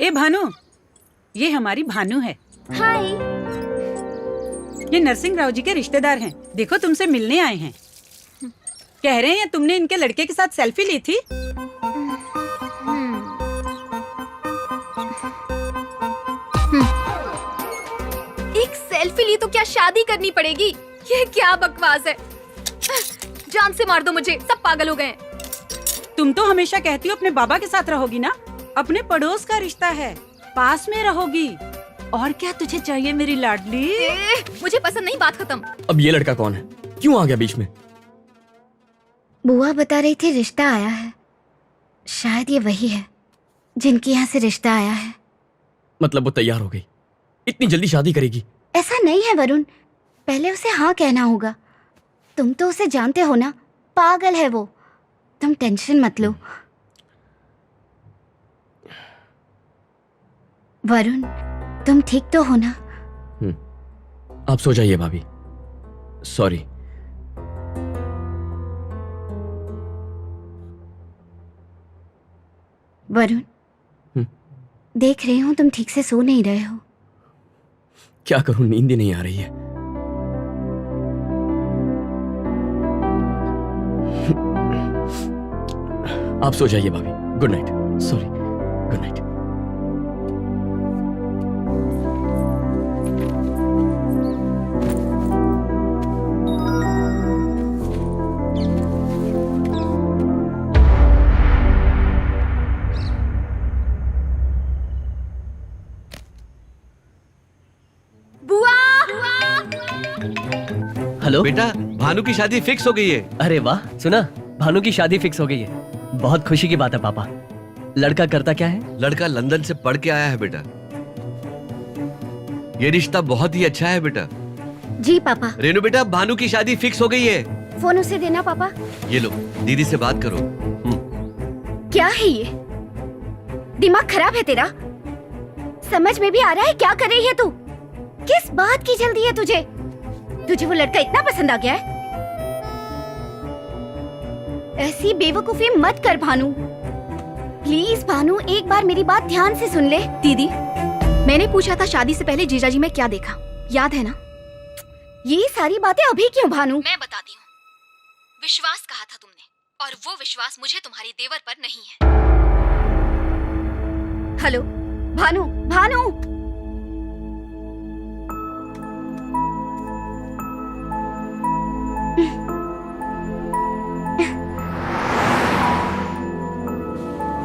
ए भानु, ये हमारी भानु है। हाय। ये नरसिंह राव जी के रिश्तेदार हैं। देखो तुमसे मिलने आए हैं। कह रहे हैं तुमने इनके लड़के के साथ सेल्फी ली थी। एक सेल्फी ली तो क्या शादी करनी पड़ेगी? ये क्या बकवास है। जान से मार दो मुझे, सब पागल हो गए हैं। तुम तो हमेशा कहती हो अपने बाबा के साथ रहोगी ना। अपने पड़ोस का रिश्ता है, पास में रहोगी। और क्या तुझे चाहिए मेरी लाडली? मुझे पसंद नहीं, बात खत्म। अब ये लड़का कौन है? क्यों आ गया बीच में? बुआ बता रही थी रिश्ता आया है। शायद ये वही है जिनके यहाँ से रिश्ता आया है। मतलब वो तैयार हो गई? इतनी जल्दी शादी करेगी? ऐसा नहीं है वरुण, पहले उसे हाँ कहना होगा। तुम तो उसे जानते हो ना, पागल है वो। तुम टेंशन मत लो। वरुण, तुम ठीक तो हो ना? आप सो जाइए भाभी। सॉरी। वरुण, देख रही हूँ तुम ठीक से सो नहीं रहे हो। क्या करूं, नींद ही नहीं आ रही है। आप सो जाइए भाभी। Good night. Sorry, good night. Hello बेटा, भानु की शादी फिक्स हो गई है। अरे वाह, सुना? भानु की शादी फिक्स हो गई है। बहुत खुशी की बात है पापा। लड़का करता क्या है? लड़का लंदन से पढ़ के आया है बेटा। ये रिश्ता बहुत ही अच्छा है बेटा। जी पापा। रेनू बेटा, भानु की शादी फिक्स हो गई है। फोन उसे देना पापा। ये लो, दीदी से बात करो। क्या है ये? दिमाग खराब है तेरा? समझ में भी आ रहा है क्या कर रही है तू? किस बात की जल्दी है तुझे? तुझे वो लड़का इतना पसंद आ गया है? ऐसी बेवकूफी मत कर भानु। प्लीज भानु, एक बार मेरी बात ध्यान से सुन ले। दीदी, मैंने पूछा था शादी से पहले जीजाजी में क्या देखा, याद है ना? ये सारी बातें अभी क्यों भानु? मैं बताती हूँ। विश्वास कहा था तुमने, और वो विश्वास मुझे तुम्हारी देवर पर नहीं है। Hello Bhanu, Bhanu.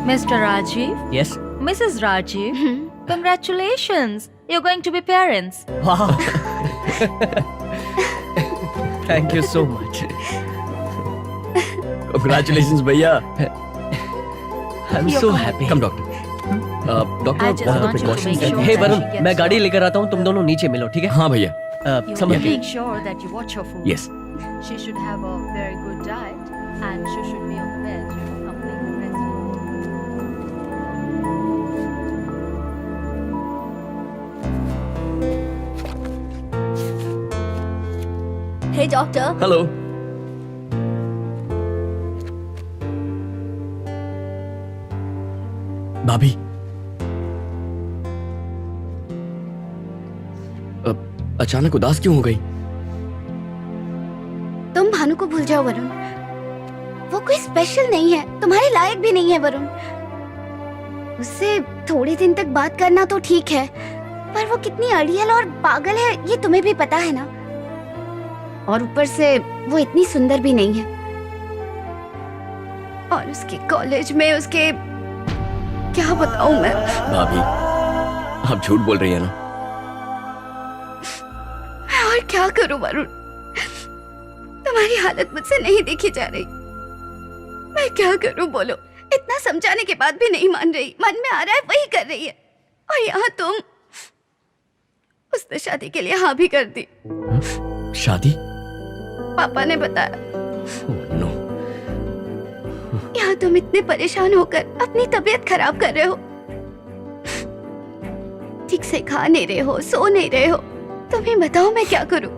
Mr. Rajiv? Yes. Mrs. Rajiv? Congratulations! You're going to be parents. Wow. Thank you so much. Congratulations भैया। I'm so happy. Come doctor। I just doctor want you to precautions make हैं। sure Hey that Varun, she gets मैं गाड़ी well. लेकर आता हूँ, तुम दोनों नीचे मिलो, ठीक है? हाँ भैया। You समझ गए। make sure that you watch her food. Yes। She should have a very good diet and she should be on the bed, completely rested. Hey doctor. Hello. भाभी, अचानक उदास क्यों हो गई? तुम भानु को भूल जाओ वरुण। वो कोई स्पेशल नहीं है, तुम्हारे लायक भी नहीं है वरुण। उससे थोड़े दिन तक बात करना तो ठीक है, पर वो कितनी अड़ियल और पागल है ये तुम्हें भी पता है ना। और ऊपर से वो इतनी सुंदर भी नहीं है। और उसके कॉलेज में उसके क्या बताऊं मैं। भाभी, आप झूठ बोल रही है ना? मैं और क्या करूं वरुण? तुम्हारी हालत मुझसे नहीं देखी जा रही। मैं क्या करूं बोलो? इतना समझाने के बाद भी नहीं मान रही। मन में आ रहा है वही कर रही है, और यहाँ तुम। उसने शादी के लिए हाँ भी कर दी। शादी? पापा ने बताया। नो। यहाँ तुम इतने परेशान होकर अपनी तबीयत खराब कर रहे हो। ठीक से खा नहीं रहे हो, सो नहीं रहे हो। तुम्हें बताओ मैं क्या करूं?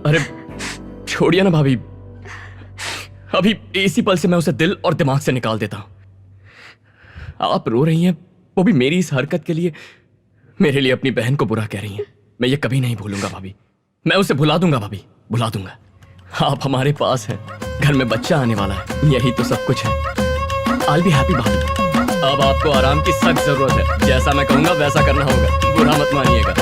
अरे छोड़िए ना भाभी, अभी इसी पल से मैं उसे दिल और दिमाग से निकाल देता हूं। आप रो रही हैं वो भी मेरी इस हरकत के लिए मेरे लिए अपनी बहन को बुरा कह रही हैं। मैं ये कभी नहीं भूलूंगा भाभी। मैं उसे भुला दूंगा भाभी, भुला दूंगा। आप हमारे पास हैं, घर में बच्चा आने वाला है, यही तो सब कुछ है। I'll be happy भाभी। अब आपको आराम की सख्त जरूरत है। जैसा मैं कहूंगा वैसा करना होगा, बुरा मत मानिएगा।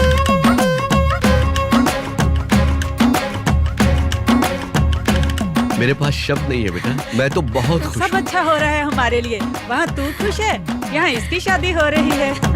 मेरे पास शब्द नहीं है बेटा, मैं तो बहुत खुश सब हूँ। अच्छा हो रहा है हमारे लिए। वहाँ तू खुश है, यहाँ इसकी शादी हो रही है।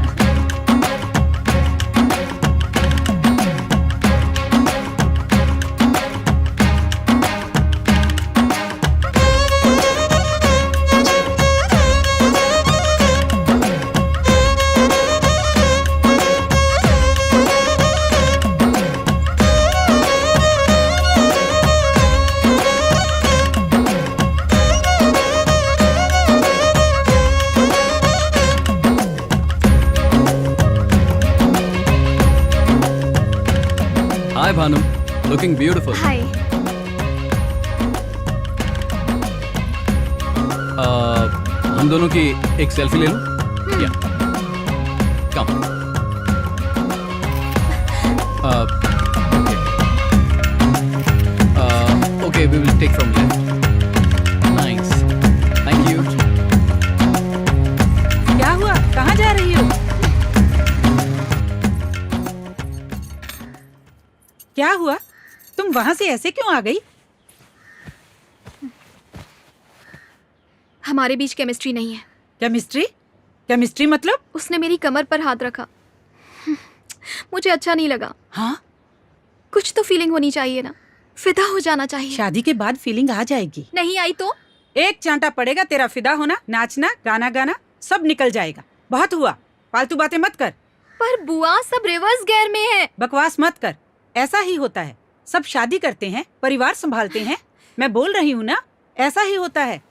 Hi Bhanu, looking beautiful. हाय। हम दोनों की एक सेल्फी ले लूं? या कम। Okay, we will take from left. Nice. Thank you. क्या हुआ, कहाँ जा रही हो? क्या हुआ, तुम वहाँ से ऐसे क्यों आ गई? हमारे बीच केमिस्ट्री नहीं है। केमिस्ट्री? केमिस्ट्री मतलब? उसने मेरी कमर पर हाथ रखा। मुझे अच्छा नहीं लगा। हाँ, कुछ तो फीलिंग होनी चाहिए ना, फिदा हो जाना चाहिए। शादी के बाद फीलिंग आ जाएगी। नहीं आई तो? एक चांटा पड़ेगा, तेरा फिदा होना, नाचना, गाना गाना सब निकल जाएगा। बहुत हुआ, फालतू बातें मत कर। पर बुआ, सब रिवर्स गियर में है। बकवास मत कर, ऐसा ही होता है। सब शादी करते हैं, परिवार संभालते हैं। मैं बोल रही हूँ ना, ऐसा ही होता है।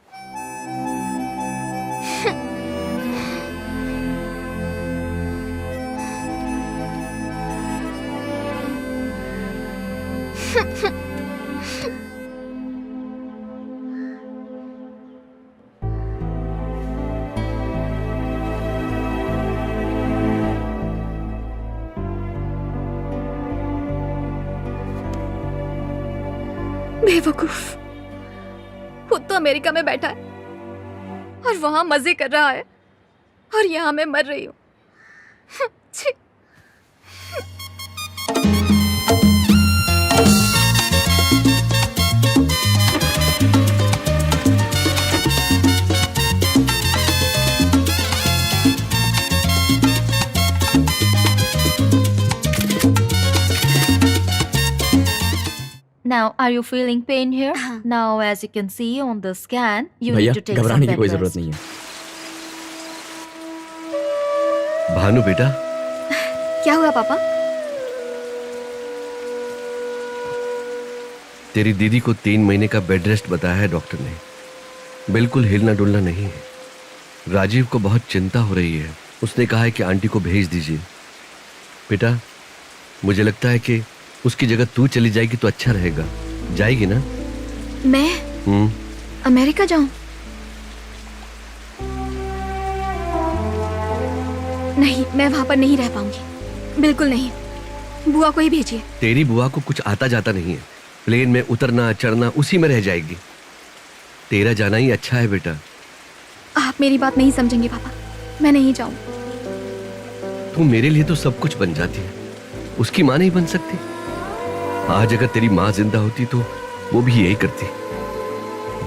बेवकूफ, खुद तो अमेरिका में बैठा है और वहां मजे कर रहा है, और यहाँ मैं मर रही हूँ। छी। Now, are you feeling pain here? हाँ। Now, as you can see on the scan, you भैया need to take some घबराने की bed कोई rest. जरूरत नहीं है। भानु बेटा, क्या हुआ पापा? तेरी दीदी को 3 महीने का बेड रेस्ट बताया है डॉक्टर ने। बिल्कुल हिलना डुलना नहीं है। राजीव को बहुत चिंता हो रही है। उसने कहा है कि आंटी को भेज दीजिए। बेटा, मुझे लगता है कि उसकी जगह तू चली जाएगी तो अच्छा रहेगा। जाएगी ना? मैं अमेरिका जाऊं? नहीं, मैं वहां पर नहीं रह पाऊंगी, बिल्कुल नहीं। बुआ को ही भेजिए। तेरी बुआ को कुछ आता जाता नहीं है। प्लेन में उतरना चढ़ना उसी में रह जाएगी। तेरा जाना ही अच्छा है बेटा। आप मेरी बात नहीं समझेंगे पापा, मैं नहीं जाऊं। तू मेरे लिए तो सब कुछ बन जाती है, उसकी माँ नहीं बन सकती? आज अगर तेरी माँ जिंदा होती तो वो भी यही करती।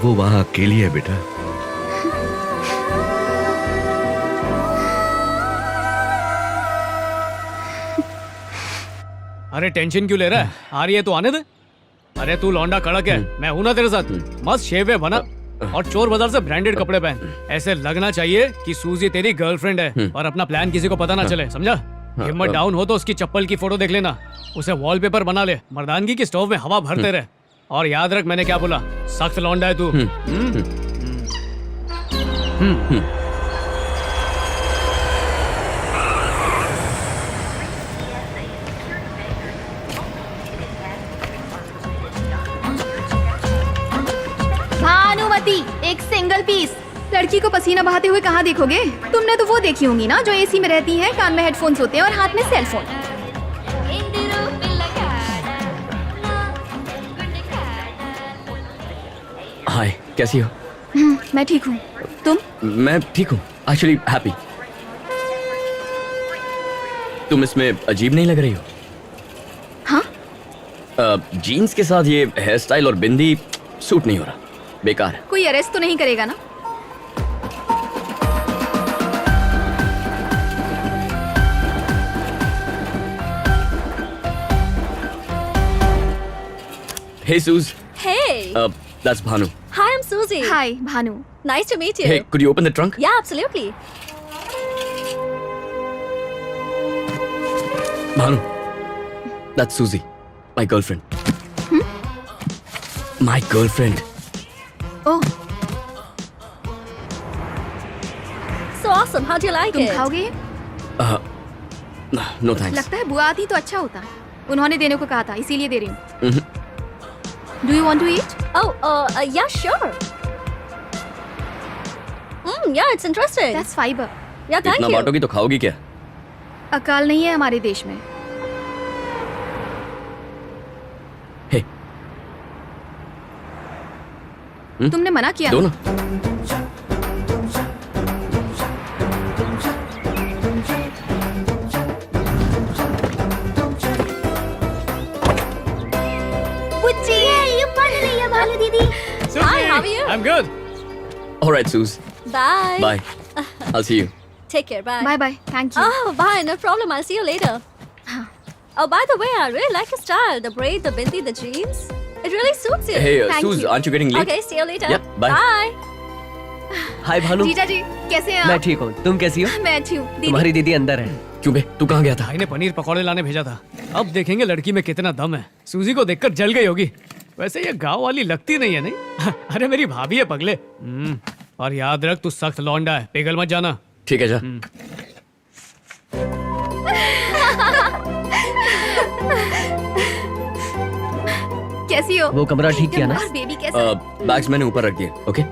वो वहां अकेली है बेटा। अरे टेंशन क्यों ले रहा है? आ रही है तो आने दे। अरे तू लौंडा कड़क है, मैं हूं ना तेरे साथ। मस्त शेव है बना और चोर बाजार से ब्रांडेड कपड़े पहन। ऐसे लगना चाहिए कि सूजी तेरी गर्लफ्रेंड है और अपना प्लान किसी को पता ना चले, समझा? हिम्मत डाउन हो तो उसकी चप्पल की फोटो देख लेना, उसे वॉलपेपर बना ले, मर्दानगी की स्टोव में हवा भरते रहे। और याद रख मैंने क्या बोला, सख्त लौंडा है तू। भानुमति, एक सिंगल पीस लड़की को पसीना बहाते हुए कहाँ देखोगे? तुमने तो वो देखी होंगी ना जो एसी में रहती हैं, कान में हेडफोन्स होते हैं और हाथ में सेल फोन। हाय, कैसी हो? मैं ठीक हूँ, तुम? मैं ठीक हूँ, एक्चुअली हैप्पी। तुम इसमें अजीब नहीं लग रही हो? हाँ? जीन्स के साथ ये हेयर स्टाइल और बिंदी सूट नहीं हो रहा, बेकार है। कोई अरेस्ट तो नहीं करेगा ना? Hey Suze, Hey. that's Bhanu. Hi, I'm Susie. Hi Bhanu. Nice to meet you. Hey, could you open the trunk? Yeah, absolutely. Bhanu, that's Susie, my girlfriend. My girlfriend. Oh, So awesome. How do you like तुम it? खाओगे? No thanks. लगता है बुआ आती तो अच्छा होता। उन्होंने देने को कहा था, इसीलिए दे रही हूँ। Do you want to eat? Oh, yeah, sure. Yeah, it's interesting. That's fiber. Yeah, thank इतना you. बांटोगी तो खाओगी क्या? अकाल नहीं है हमारे देश में। Hey, तुमने मना किया दो ना? ना। बुच्ची ये पढ़ रही है भानु दीदी। Hi, how are you? I'm good. All right, Suze. Bye. Bye. I'll see you. Take care. Bye. Bye bye, thank you. Oh, bye. No problem. I'll see you later. Oh, by the way, I really like your style. The braid, the bindi, the jeans. It really suits you. Hey, Thank Suze, you. aren't you getting late? Okay, see you later. Yep, bye. Bye. हाय भानु, जीजा जी, कैसे हैं मैं आप? ठीक हूँ, तुम कैसी हो? मैं अच्छी हूँ। दीदी, तुम्हारी दीदी अंदर है। क्यों बे, तू कहाँ गया था? भाई ने पनीर पकौड़े लाने भेजा था। अब देखेंगे लड़की में कितना दम है। सूजी को देखकर जल गई होगी। वैसे ये गांव वाली लगती नहीं है, नहीं? अरे मेरी भाभी है पगले। और याद रख, तू सख्त लौंडा है, पिघल मत जाना। ठीक है जा। कैसी हो? वो कमरा ठीक किया ना? और बेबी कैसा? बैग्स मैंने ऊपर रख दिए, ओके?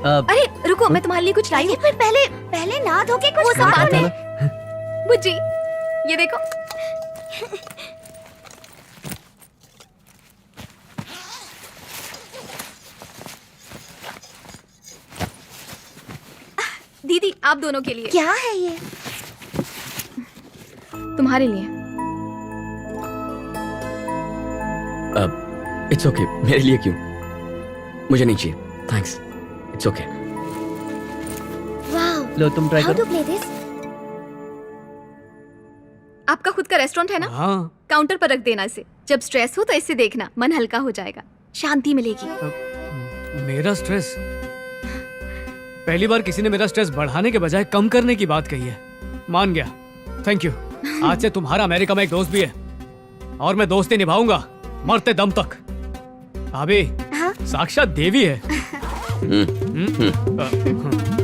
अरे रुको, मैं तुम्हारे लिए कुछ लाई हूँ। फिर पहले नहा धो के वो कुछ सब खा बाद लो। में। बुच्ची, ये देखो। दीदी, आप दोनों के लिए। क्या है ये? तुम्हारे लिए। इट्स ओके, मेरे लिए क्यों? मुझे नहीं चाहिए, थैंक्स। It's okay. वाओ, लो तुम ट्राई हाउ करो। To play this? आपका खुद का रेस्टोरेंट है ना? हाँ, काउंटर पर रख देना इसे। जब स्ट्रेस हो तो इससे देखना, मन हल्का हो जाएगा, शांति मिलेगी। मेरा स्ट्रेस। पहली बार किसी ने मेरा स्ट्रेस बढ़ाने के बजाय कम करने की बात कही है। मान गया, थैंक यू। आज से तुम्हारा अमेरिका में एक दोस्त भी है और मैं दोस्ती निभाऊंगा मरते दम तक। भाभी, हाँ? साक्षात देवी है। हम्म, हम्म?